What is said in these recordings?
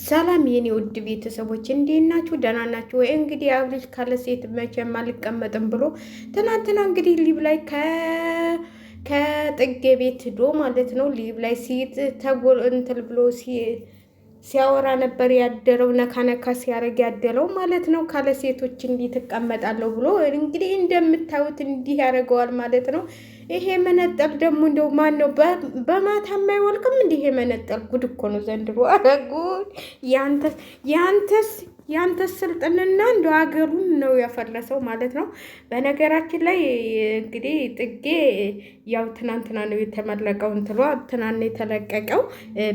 ሰላም የኔ ውድ ቤተሰቦች እንዴት ናችሁ? ደህና ናችሁ ወይ? እንግዲህ አብርሽ ካለ ሴት መቼም አልቀመጥም ብሎ ትናንትና እንግዲህ ሊብ ላይ ከጥጌ ቤት ሂዶ ማለት ነው። ሊብ ላይ ሴት ተጎል እንትን ብሎ ሲያወራ ነበር ያደረው። ነካ ነካ ሲያደርግ ያደረው ማለት ነው። ካለ ሴቶች እንዲህ ትቀመጣለሁ ብሎ እንግዲህ እንደምታዩት እንዲህ ያደርገዋል ማለት ነው። ይሄ መነጠር ደግሞ እንደው ማን ነው በማታ የማይወልቅም? እንዲህ ይሄ መነጠር ጉድ እኮ ነው ዘንድሮ። ኧረ ጉድ! ያንተስ ስልጥንና እንደ ሀገሩን ነው ያፈረሰው ማለት ነው። በነገራችን ላይ እንግዲህ ጥጌ ያው ትናንትና ነው የተመረቀው እንትሏ ትናንት የተለቀቀው።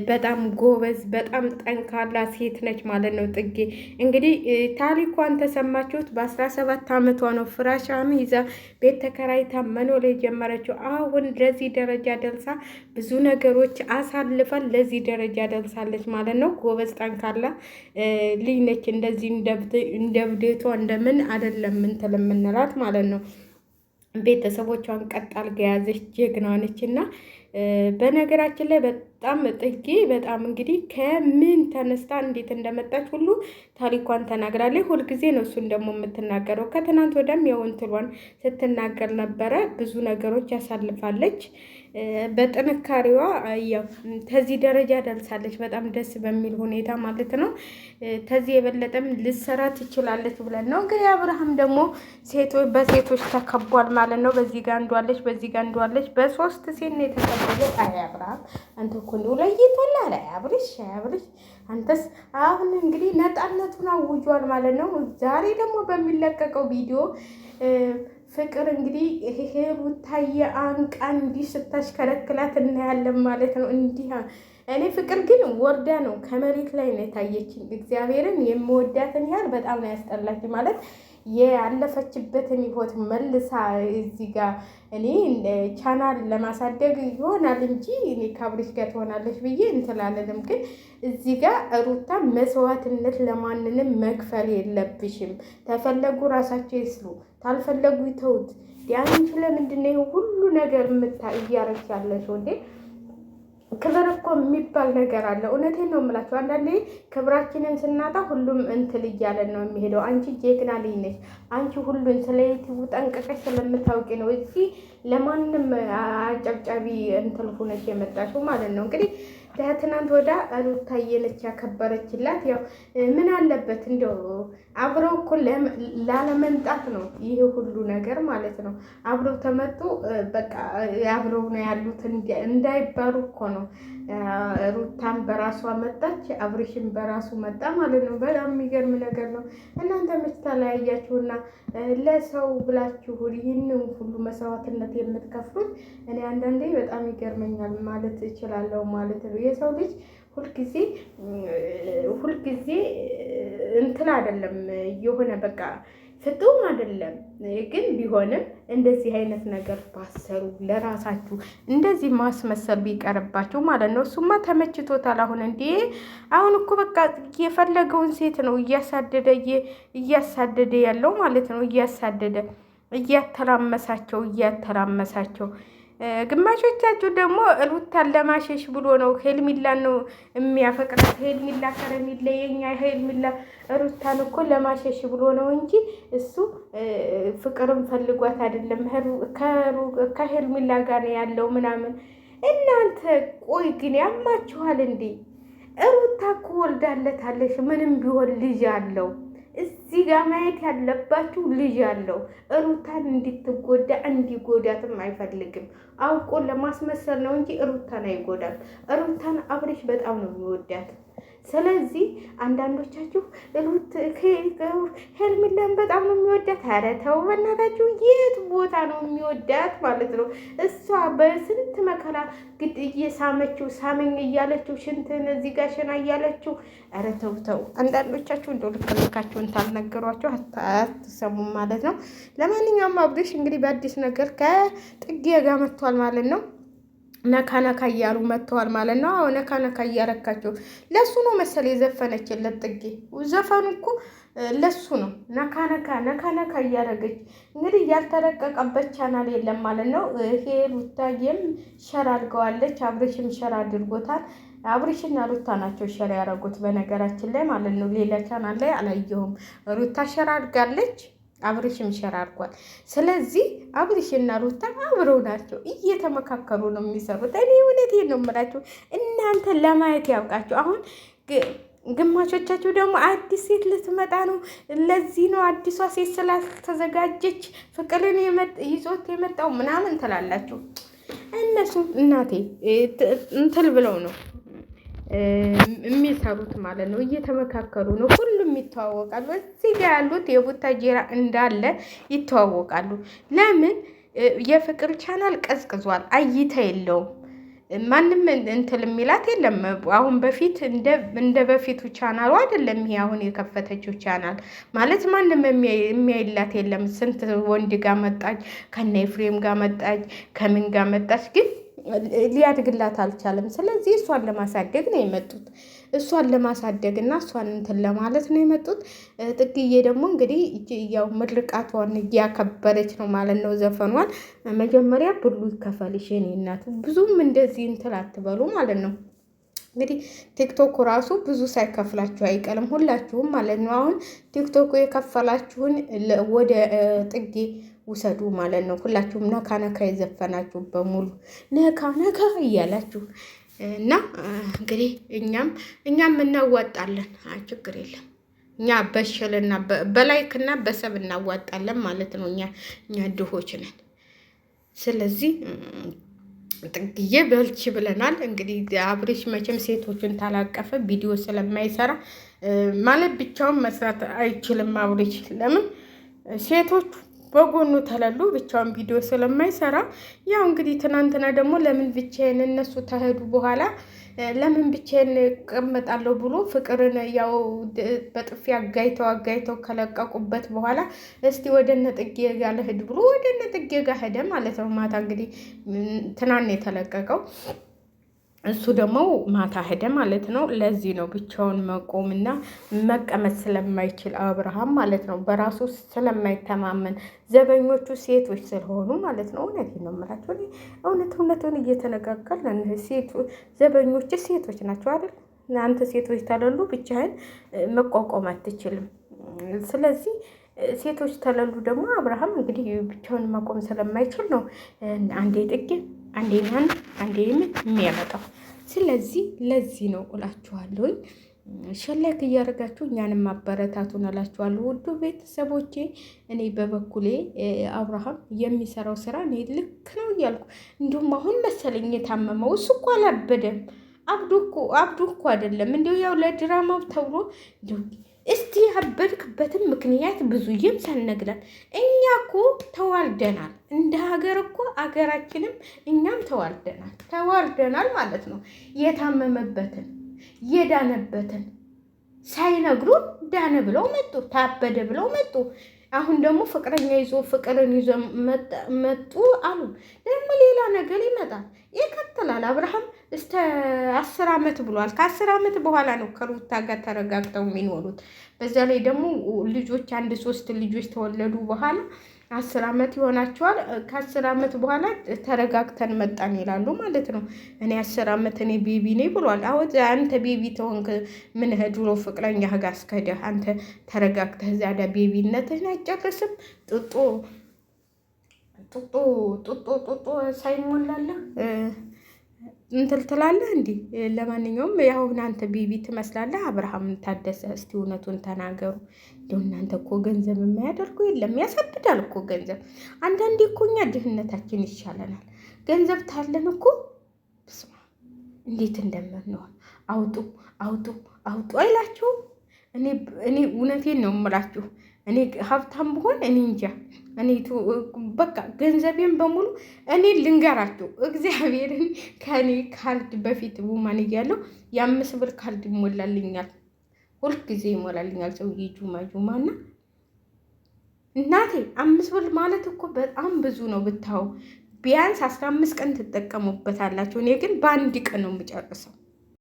በጣም ጎበዝ በጣም ጠንካራ ሴት ነች ማለት ነው። ጥጌ እንግዲህ ታሪኳን ተሰማችሁት። በ17 ዓመቷ ነው ፍራሻም ይዛ ቤት ተከራይታ መኖር የጀመረችው። አሁን ለዚህ ደረጃ ደርሳ ብዙ ነገሮች አሳልፋል ለዚህ ደረጃ ደርሳለች ማለት ነው። ጎበዝ ጠንካራ ልጅ ነች። እንደዚህ እንደ ብዴቷ እንደምን አይደለም እንትን የምንላት ማለት ነው። ቤተሰቦቿን ቀጥ አድርጋ የያዘች ጀግና ነች እና በነገራችን ላይ በጣም ጥጌ በጣም እንግዲህ ከምን ተነስታ እንዴት እንደመጣች ሁሉ ታሪኳን ተናግራለች። ሁልጊዜ ነው እሱን ደግሞ የምትናገረው። ከትናንት ወዲያም ያው እንትኗን ስትናገር ነበረ። ብዙ ነገሮች ያሳልፋለች። በጥንካሬዋ ያው ከዚህ ደረጃ ደርሳለች። በጣም ደስ በሚል ሁኔታ ማለት ነው። ከዚህ የበለጠም ልሰራ ትችላለች ብለን ነው እንግዲህ። አብርሃም ደግሞ በሴቶች ተከቧል ማለት ነው። በዚህ ጋር እንዷለች፣ በዚህ ጋር እንዷለች። በሶስት ሴት ነው የተቀበለው። አይ አብርሃም አንተ እኮ እንደው ለይቶላል። አይ አብርሽ አንተስ አሁን እንግዲህ ነፃነቱን አውጇል ማለት ነው። ዛሬ ደግሞ በሚለቀቀው ቪዲዮ ፍቅር እንግዲህ ሩታዬ አንቃ እንዲህ ስታሽከረክላት እናያለን ማለት ነው። እንዲህ እኔ ፍቅር ግን ወርዳ ነው ከመሬት ላይ ነው የታየችኝ። እግዚአብሔርን የምወዳትን ያህል በጣም ነው ያስጠላች ማለት ያለፈችበትን ህይወት መልሳ እዚህ ጋር እኔ ቻናል ለማሳደግ ይሆናል እንጂ እኔ ከአብርሽ ጋር ትሆናለች ብዬ እንትላለንም። ግን እዚህ ጋር ሩታ መስዋዕትነት ለማንንም መክፈል የለብሽም። ተፈለጉ ራሳቸው ይስሉ፣ ታልፈለጉ ይተውት። ያንቺ ለምንድን ነው ሁሉ ነገር እያረግሽ ያለሽው እንዴ? ክብር እኮ የሚባል ነገር አለ። እውነቴን ነው የምላችሁ። አንዳንዴ ክብራችንን ስናጣ ሁሉም እንትል እያለን ነው የሚሄደው። አንቺ ጀግና ልጅ ነች። አንቺ ሁሉን ስለ ዩቲዩብ ጠንቅቀሽ ስለምታውቂ ነው እዚህ ለማንም አጨብጫቢ እንትል ሆነሽ የመጣሽው ማለት ነው። እንግዲህ ትናንት ወዳ ሩታዬ ነች ያከበረችላት። ያው ምን አለበት እንደው አብረው እኮ ላለመምጣት ነው ይሄ ሁሉ ነገር ማለት ነው። አብረው ተመጡ በቃ አብረው ነው ያሉት እንዳይባሉ እኮ ነው። ሩታን በራሷ መጣች፣ አብርሽን በራሱ መጣ ማለት ነው። በጣም የሚገርም ነገር ነው። እናንተ መች ተለያያችሁና ለሰው ብላችሁ ይህንን ሁሉ መስዋዕትነት የምትከፍሉት? እኔ አንዳንዴ በጣም ይገርመኛል ማለት እችላለሁ ማለት ነው። የሰው ልጅ ሁልጊዜ እንትን አይደለም የሆነ በቃ ፍጡም አይደለም። ግን ቢሆንም እንደዚህ አይነት ነገር ባሰሩ ለራሳችሁ እንደዚህ ማስመሰል ቢቀርባችሁ ማለት ነው። እሱማ ተመችቶታል። አሁን እኮ በቃ የፈለገውን ሴት ነው እያሳደደ ያለው ማለት ነው። እያተራመሳቸው ግማሾቻችሁ ደግሞ ሩታን ለማሸሽ ብሎ ነው። ሄልሚላን ነው የሚያፈቅራት። ሄልሚላ ከረሚላ የኛ ሄልሚላ ሩታን እኮ ለማሸሽ ብሎ ነው እንጂ እሱ ፍቅርን ፈልጓት አይደለም። ከሄልሚላ ጋር ነው ያለው ምናምን። እናንተ ቆይ ግን ያማችኋል እንዴ? ሩታ እኮ ወልዳለታለሽ። ምንም ቢሆን ልጅ አለው። እዚህ ጋር ማየት ያለባችሁ ልጅ አለው። ሩታን እንድትጎዳ እንዲጎዳትም አይፈልግም። አውቆ ለማስመሰል ነው እንጂ ሩታን አይጎዳም። ሩታን አብርሽ በጣም ነው የሚወዳት። ስለዚህ አንዳንዶቻችሁ ሄርሜላን በጣም ነው የሚወዳት። ኧረ ተው በእናታችሁ። የት ቦታ ነው የሚወዳት ማለት ነው? እሷ በስንት መከራ ግድ እየሳመችው ሳመኝ እያለችው ሽንትን እዚህ ጋር ሽና እያለችው። ኧረ ተው። አንዳንዶቻችሁ እንደው ልከልካችሁን ታልነገሯቸው አትሰሙም ማለት ነው። ለማንኛውም አብርሽ እንግዲህ በአዲስ ነገር ከጥጌ ጋር መጥቷል ማለት ነው። ነካ እያሉ መጥተዋል ማለት ነው። አዎ ነካ እያረካቸው ለሱ ነው መሰል የዘፈነችለት ጥጌ። ዘፈኑ እኮ ለሱ ነው። ነካ እያረገች እንግዲህ ያልተለቀቀበት ቻናል የለም ማለት ነው። ይሄ ሩታዬም ሸር አድርገዋለች፣ አብርሽም ሸር አድርጎታል። አብርሽና ሩታ ናቸው ሸር ያደረጉት በነገራችን ላይ ማለት ነው። ሌላ ቻናል ላይ አላየሁም። ሩታ ሸር አድርጋለች፣ አብርሽም ሸር አድርጓል። ስለዚህ አብርሽና ሩታ አብረው ናቸው፣ እየተመካከሩ ነው የሚሰሩት። እኔ እውነቴን ነው የምላችሁ፣ እናንተ ለማየት ያውቃችሁ። አሁን ግማሾቻችሁ ደግሞ አዲስ ሴት ልትመጣ ነው፣ ለዚህ ነው አዲሷ ሴት ስላልተዘጋጀች ፍቅርን ይዞት የመጣው ምናምን ትላላችሁ። እነሱ እናቴ እንትን ብለው ነው የሚሰሩት ማለት ነው። እየተመካከሩ ነው። ሁሉም ይተዋወቃሉ። እዚህ ጋር ያሉት የቡታጄራ እንዳለ ይተዋወቃሉ። ለምን የፍቅር ቻናል ቀዝቅዟል፣ እይታ የለውም። ማንም እንትን የሚላት የለም። አሁን በፊት እንደ በፊቱ ቻናሉ አይደለም። ይሄ አሁን የከፈተችው ቻናል ማለት ማንም የሚያይላት የለም። ስንት ወንድ ጋር መጣች፣ ከነ ኤፍሬም ጋር መጣች፣ ከምን ጋር መጣች፣ ግን ሊያድግላት አልቻለም። ስለዚህ እሷን ለማሳደግ ነው የመጡት። እሷን ለማሳደግ እና እሷን እንትን ለማለት ነው የመጡት። ጥግዬ ደግሞ እንግዲህ ያው ምርቃቷን እያከበረች ነው ማለት ነው። ዘፈኗን መጀመሪያ ብሉ ይከፈልሽ የኔ እናት፣ ብዙም እንደዚህ እንትን አትበሉ ማለት ነው። እንግዲህ ቲክቶክ ራሱ ብዙ ሳይከፍላችሁ አይቀርም ሁላችሁም ማለት ነው። አሁን ቲክቶክ የከፈላችሁን ወደ ጥጌ ውሰዱ ማለት ነው። ሁላችሁም ነካ ነካ የዘፈናችሁ በሙሉ ነካ ነካ እያላችሁ እና እንግዲህ እኛም እናዋጣለን። ችግር የለም። እኛ በሽልና በላይክና በሰብ እናዋጣለን ማለት ነው። እኛ ድሆች ነን። ስለዚህ ጥግዬ በልቺ ብለናል። እንግዲህ አብርሽ መቼም ሴቶችን ታላቀፈ ቪዲዮ ስለማይሰራ ማለት ብቻውን መስራት አይችልም አብርሽ። ለምን ሴቶቹ በጎኑ ተለሉ፣ ብቻውን ቪዲዮ ስለማይሰራ። ያው እንግዲህ ትናንትና ደግሞ ለምን ብቻዬን እነሱ ተሄዱ በኋላ ለምን ብቻዬን እቀመጣለሁ ብሎ ፍቅርን ያው በጥፊ አጋይተው ከለቀቁበት በኋላ እስቲ ወደ እነ ጥጌ ጋር ልሂድ ብሎ ወደ እነ ጥጌ ጋር ሄደ ማለት ነው። ማታ እንግዲህ ትናንት የተለቀቀው እሱ ደግሞ ማታ ሄደ ማለት ነው። ለዚህ ነው ብቻውን መቆምና መቀመጥ ስለማይችል አብርሃም ማለት ነው፣ በራሱ ስለማይተማመን ዘበኞቹ ሴቶች ስለሆኑ ማለት ነው። እውነቴን ነው የምላቸው። እውነቱን እየተነጋገርን ዘበኞች ሴቶች ናቸው አይደል? እናንተ ሴቶች ተለሉ ብቻህን መቋቋም አትችልም። ስለዚህ ሴቶች ተለሉ ደግሞ አብርሃም እንግዲህ ብቻውን መቆም ስለማይችል ነው አንዴ ጥጌ አንዴ ማን አንዴ ምን የሚያመጣው። ስለዚህ ለዚህ ነው እላችኋለሁ። ሸላክ እያደረጋችሁ እኛንም ማበረታቱን እላችኋለሁ። ውዱ ቤተሰቦቼ እኔ በበኩሌ አብርሃም የሚሰራው ስራ እኔ ልክ ነው እያልኩ እንዲሁም አሁን መሰለኝ የታመመው እሱ እኮ አላበደም። አብዱ እኮ አይደለም እንዲሁ ያው ለድራማው ተብሎ እንዲሁ እስቲ ያበድክበትን ምክንያት ብዙዬም ሳልነግረን እኛ እኮ ተዋልደናል። እንደ ሀገር እኮ አገራችንም እኛም ተዋልደናል ማለት ነው። የታመመበትን የዳነበትን ሳይነግሩን ዳነ ብለው መጡ፣ ታበደ ብለው መጡ። አሁን ደግሞ ፍቅረኛ ፍቅርን ይዞ መጡ አሉ። ደግሞ ሌላ ነገር ይመጣል፣ ይቀጥላል። አብርሃም እስከ 10 ዓመት ብሏል። ከ10 ዓመት በኋላ ነው ከሩታ ጋር ተረጋግተው የሚኖሩት። በዛ ላይ ደግሞ ልጆች 3 ልጆች ተወለዱ በኋላ 10 ዓመት ይሆናቸዋል። ከ10 ዓመት በኋላ ተረጋግተን መጣን ይላሉ ማለት ነው። እኔ 10 ዓመት እኔ ቤቢ ነኝ ብሏል። አሁን አንተ ቤቢ ተሆንክ ምን ድሮ ፍቅረኛ ጋር እስከደህ አንተ ተረጋግተህ ዛዳ ቤቢነትህን አይጨርስም። ጡጦ ሳይሞላለህ እንትን ትላለህ እንዲህ። ለማንኛውም ያው እናንተ ቤቢ ትመስላለህ። አብርሃም ታደሰ እስቲ እውነቱን ተናገሩ። እንደው እናንተ እኮ ገንዘብ የማያደርጉ የለም፣ ያሳብዳል እኮ ገንዘብ። አንዳንዴ እኮ እኛ ድህነታችን ይሻለናል። ገንዘብ ታለን እኮ ስማ እንዴት እንደምንሆን አውጡ አይላችሁም። እኔ እውነቴን ነው የምላችሁ። እኔ ሀብታም ብሆን እኔ እንጃ በቃ ገንዘቤን በሙሉ እኔ ልንገራችሁ፣ እግዚአብሔርን ከእኔ ካልድ በፊት ውማን እያለሁ የ5 ብር ካልድ ይሞላልኛል፣ ሁልጊዜ ይሞላልኛል። ሰውዬ ጁማና እናቴ 5 ብር ማለት እኮ በጣም ብዙ ነው ብታው። ቢያንስ 15 ቀን ትጠቀሙበታላችሁ። እኔ ግን በአንድ ቀን ነው የምጨርሰው።